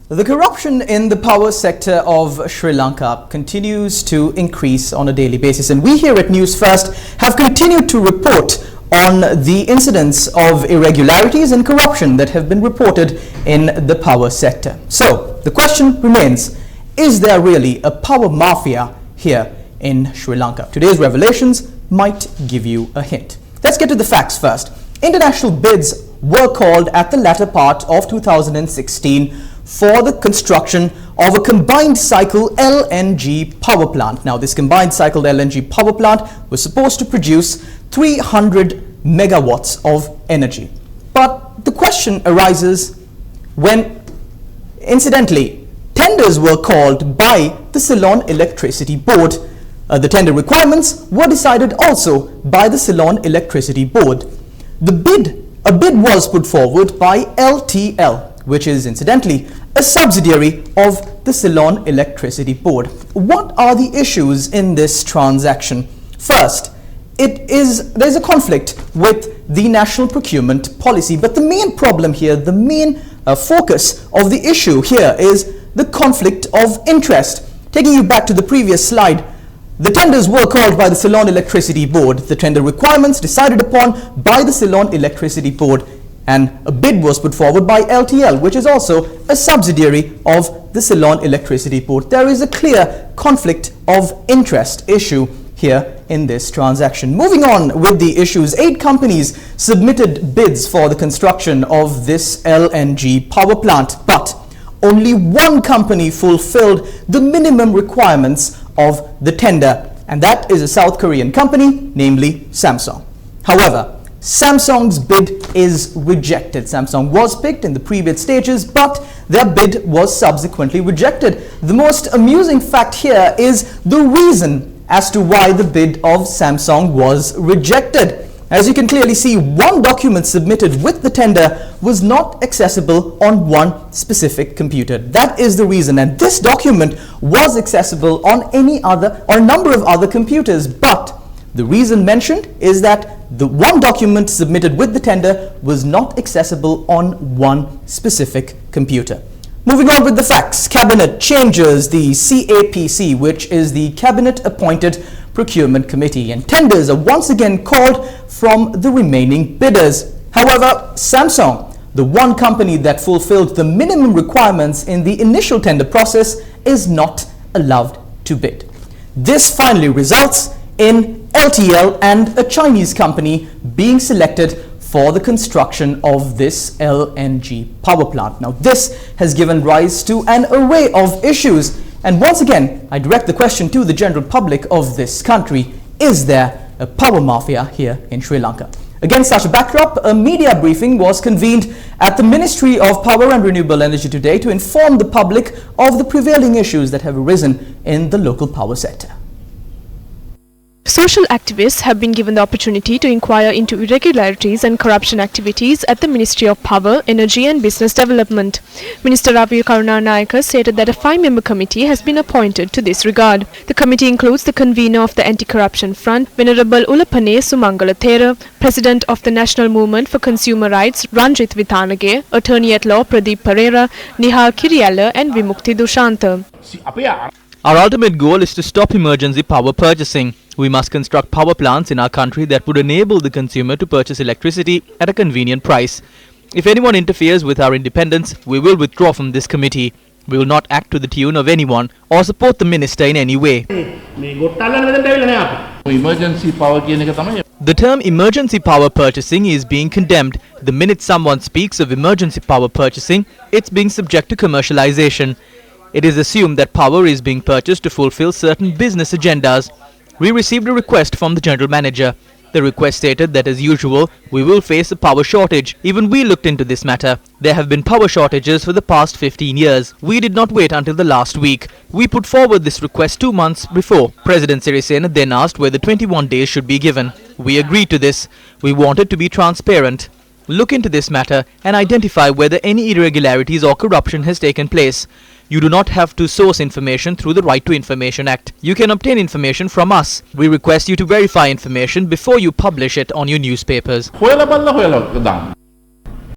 The corruption in the power sector of Sri Lanka continues to increase on a daily basis, and we here at News First have continued to report on the incidents of irregularities and corruption that have been reported in the power sector. So the question remains, is there really a power mafia here in Sri Lanka? Today's revelations might give you a hint. Let's get to the facts first. International bids were called at the latter part of 2016 for the construction of a combined cycle LNG power plant. Now, this combined cycle LNG power plant was supposed to produce 300 megawatts of energy. But the question arises when, incidentally, tenders were called by the Ceylon Electricity Board. The tender requirements were decided also by the Ceylon Electricity Board. A bid was put forward by LTL, which is incidentally a subsidiary of the Ceylon Electricity Board. What are the issues in this transaction? First, there's a conflict with the national procurement policy, but the main problem here, the main focus of the issue here is the conflict of interest. Taking you back to the previous slide, the tenders were called by the Ceylon Electricity Board, the tender requirements decided upon by the Ceylon Electricity Board, and a bid was put forward by LTL, which is also a subsidiary of the Ceylon Electricity Board. There is a clear conflict of interest issue here in this transaction. Moving on with the issues, 8 companies submitted bids for the construction of this LNG power plant, but only 1 company fulfilled the minimum requirements of the tender, and that is a South Korean company, namely Samsung. However, Samsung's bid is rejected. Samsung was picked in the pre-bid stages, but their bid was subsequently rejected. The most amusing fact here is the reason as to why the bid of Samsung was rejected. As you can clearly see, 1 document submitted with the tender was not accessible on 1 specific computer. That is the reason, and this document was accessible on a number of other computers, but the reason mentioned is that the 1 document submitted with the tender was not accessible on 1 specific computer. Moving on with the facts, Cabinet changes the CAPC, which is the Cabinet Appointed Procurement Committee, and tenders are once again called from the remaining bidders. However, Samsung, the 1 company that fulfilled the minimum requirements in the initial tender process, is not allowed to bid. This finally results in LTL and a Chinese company being selected for the construction of this LNG power plant. Now, this has given rise to an array of issues, and once again, I direct the question to the general public of this country: is there a power mafia here in Sri Lanka? Against such a backdrop, a media briefing was convened at the Ministry of Power and Renewable Energy today to inform the public of the prevailing issues that have arisen in the local power sector. Social activists have been given the opportunity to inquire into irregularities and corruption activities at the Ministry of Power, Energy and Business Development. Minister Ravi Karunanayake stated that a 5-member committee has been appointed to this regard. The committee includes the convener of the Anti-Corruption Front, Venerable Ulapane Sumangala Thera, President of the National Movement for Consumer Rights, Ranjit Vithanage, Attorney at Law Pradeep Pereira, Nihal Kiriyala and Vimukti Dushanta. Our ultimate goal is to stop emergency power purchasing. We must construct power plants in our country that would enable the consumer to purchase electricity at a convenient price. If anyone interferes with our independence, we will withdraw from this committee. We will not act to the tune of anyone or support the minister in any way. The term emergency power purchasing is being condemned. The minute someone speaks of emergency power purchasing, it's being subject to commercialization. It is assumed that power is being purchased to fulfill certain business agendas. We received a request from the General Manager. The request stated that as usual, we will face a power shortage. Even we looked into this matter. There have been power shortages for the past 15 years. We did not wait until the last week. We put forward this request 2 months before. President Sirisena then asked whether 21 days should be given. We agreed to this. We wanted to be transparent. Look into this matter and identify whether any irregularities or corruption has taken place. You do not have to source information through the Right to Information Act. You can obtain information from us. We request you to verify information before you publish it on your newspapers.